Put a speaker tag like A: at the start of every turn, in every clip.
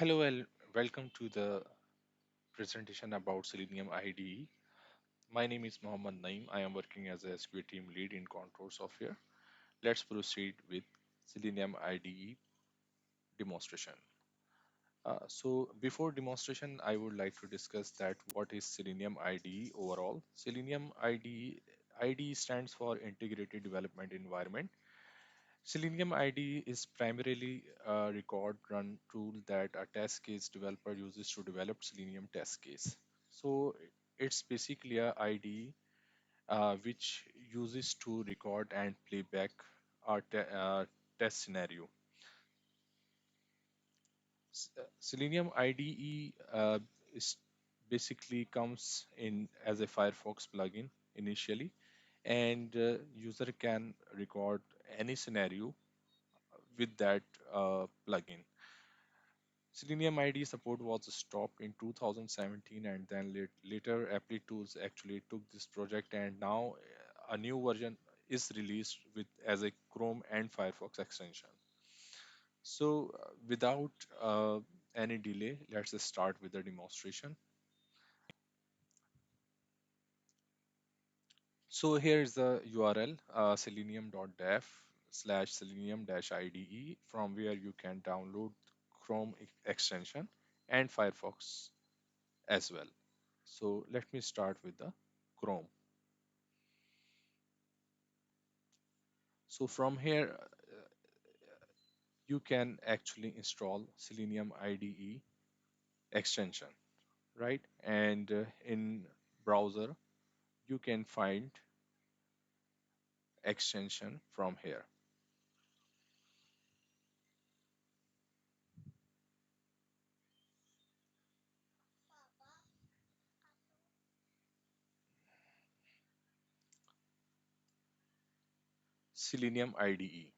A: Hello and welcome to the presentation about Selenium IDE. My name is Muhammad-Naeem. I am working as a SQA team lead in Control Software. Let's proceed with Selenium IDE demonstration. So before demonstration, I would like to discuss that what is Selenium IDE overall. Selenium IDE stands for Integrated Development Environment. Selenium IDE is primarily a record run tool that a test case developer uses to develop Selenium test case. So it's basically a IDE which uses to record and playback our test scenario. Selenium IDE is basically comes in as a Firefox plugin initially, and user can record any scenario with that plugin. Selenium IDE support was stopped in 2017, and then later Apply Tools actually took this project, and now a new version is released with as a Chrome and Firefox extension. So without any delay, let's just start with the demonstration. So here is the URL selenium.dev slash selenium-IDE from where you can download Chrome extension and Firefox as well. So let me start with the Chrome. So from here, you can actually install Selenium IDE extension, right? And in browser, you can find extension from here. Selenium IDE.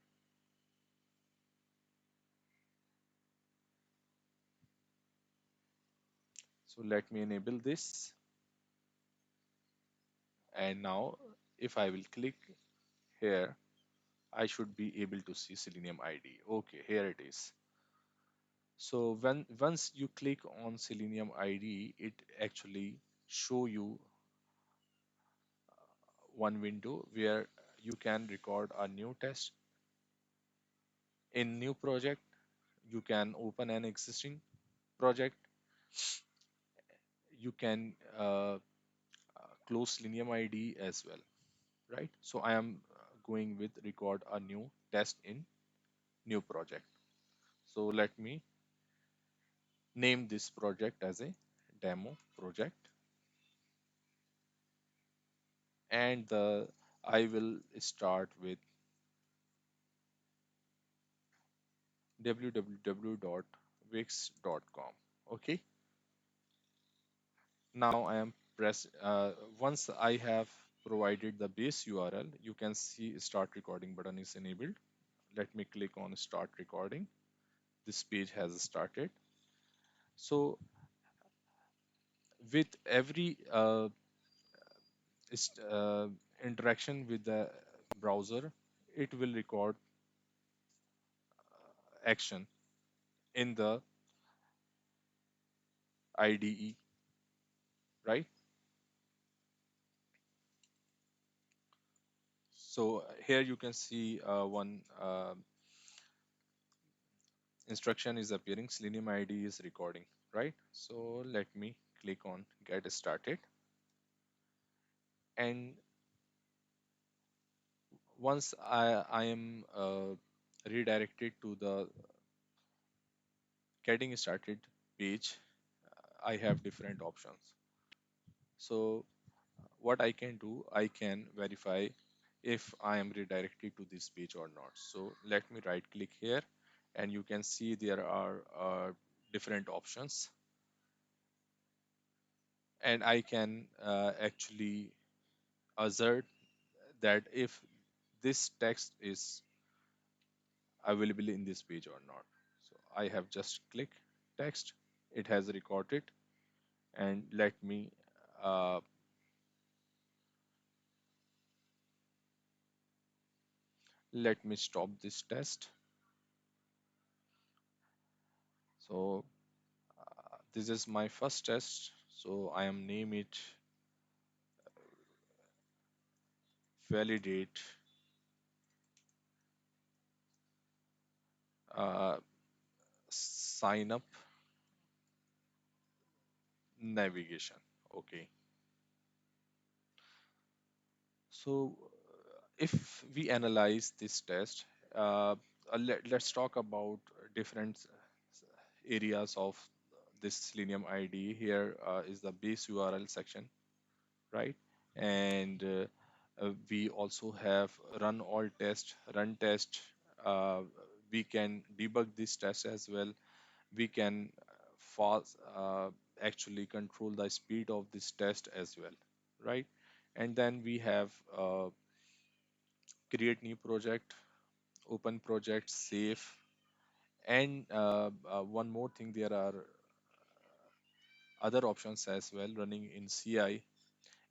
A: So let me enable this. And now if I will click here, I should be able to see Selenium IDE. Okay, here it is. So when once you click on Selenium IDE, it actually show you one window where you can record a new test. In new project, you can open an existing project. You can close Selenium IDE as well, right? So I am going with record a new test in new project. So let me name this project as a demo project, and I will start with www.wix.com. Okay, now I am once I have provided the base URL, you can see start recording button is enabled. Let me click on start recording. This page has started. So with every is- uh, interaction with the browser, it will record action in the IDE, right? So here you can see one instruction is appearing. Selenium IDE is recording, right? So let me click on get started. And once I am redirected to the getting started page, I have different options. So what I can do, I can verify if I am redirected to this page or not. So let me right click here, and you can see there are different options, and I can actually assert that if this text is available in this page or not. So I have just click text, it has recorded, and uh, let me stop this test. So This is my first test, so I am name it validate uh, sign up navigation. Okay, so if we analyze this test, let's talk about different areas of this Selenium IDE. Here is the base URL section, right? And we also have run all test, run test. Uh, we can debug this test as well. We can fast actually control the speed of this test as well, right? And then we have create new project, open project, save, and one more thing, there are other options as well running in CI,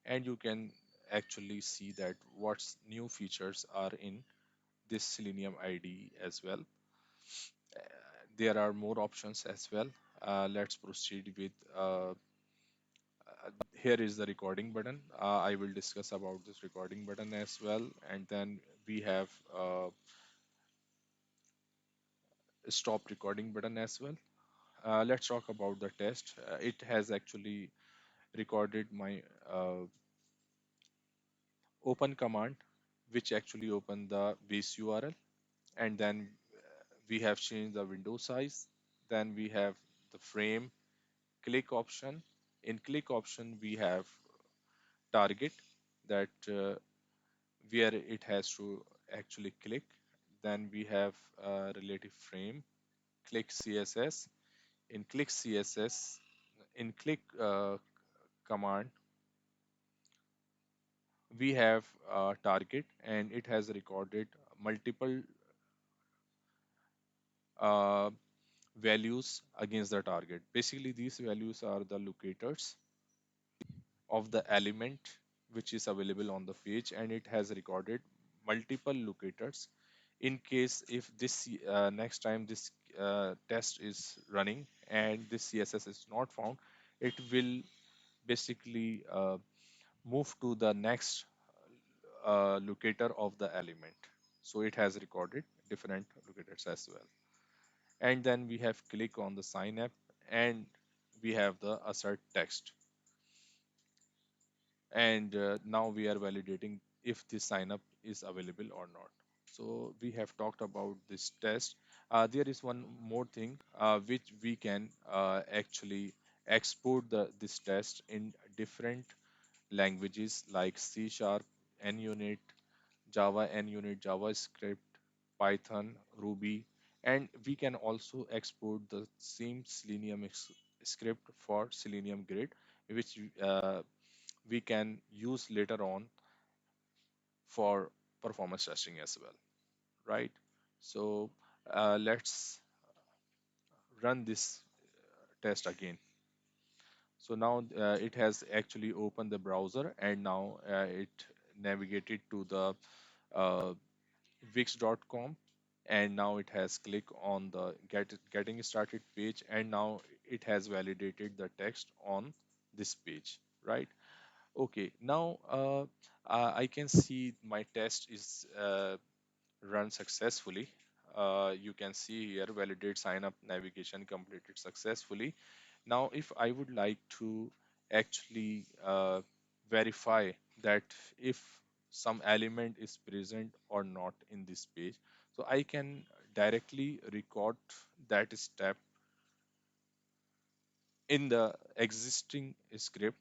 A: and you can actually see that what's new features are in this Selenium IDE as well. There are more options as well. Let's proceed with here is the recording button. I will discuss about this recording button as well, and then we have stop recording button as well. Let's talk about the test. It has actually recorded my open command, which actually open the base URL, and then we have changed the window size. Then we have the frame click option. In click option, we have target that where it has to actually click. Then we have relative frame, click CSS. In click CSS, in click command, we have target, and it has recorded multiple uh, values against the target. Basically, these values are the locators of the element which is available on the page, and it has recorded multiple locators in case if this next time this test is running and this CSS is not found, it will basically move to the next locator of the element. So it has recorded different locators as well. And then we have click on the sign app, and we have the assert text, and now we are validating if the sign up is available or not. So we have talked about this test. There is one more thing which we can actually export this test in different languages like C sharp, NUnit, Java, NUnit, JavaScript, Python, Ruby, and we can also export the same Selenium script for Selenium Grid, which we can use later on for performance testing as well, right? So let's run this test again. So now it has actually opened the browser, and now it navigated to the uh, wix.com, and now it has clicked on the getting started page, and now it has validated the text on this page, right? Okay, now I can see my test is run successfully. You can see here validate sign up navigation completed successfully. Now, if I would like to actually verify that if some element is present or not in this page, so I can directly record that step in the existing script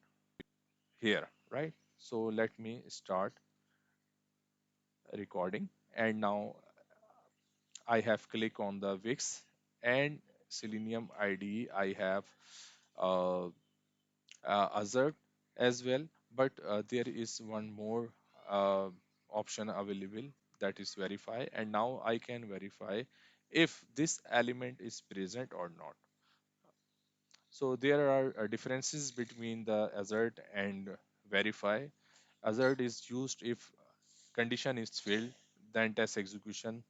A: here, right? So let me start recording, and now I have click on the Wix and Selenium IDE. I have uh, Azure as well, but there is one more uh, option available, that is verify, and now I can verify if this element is present or not. So there are differences between the assert and verify. Assert is used if condition is filled, then test execution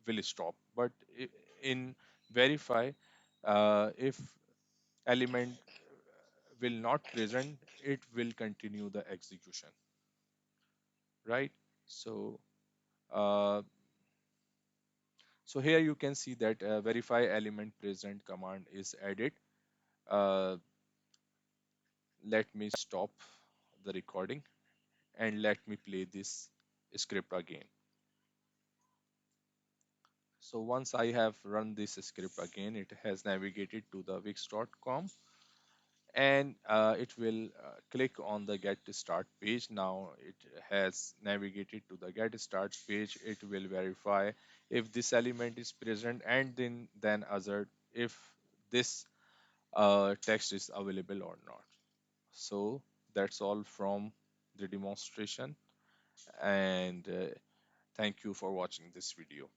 A: will stop. But in verify, if element will not present, it will continue the execution, right? So uh, so here you can see that verify element present command is added. uh, Let me stop the recording and let me play this script again. So once I have run this script again, it has navigated to the wix.com, and it will click on the get start page. Now it has navigated to the get start page. It will verify if this element is present, and then assert if this text is available or not. So that's all from the demonstration, and thank you for watching this video.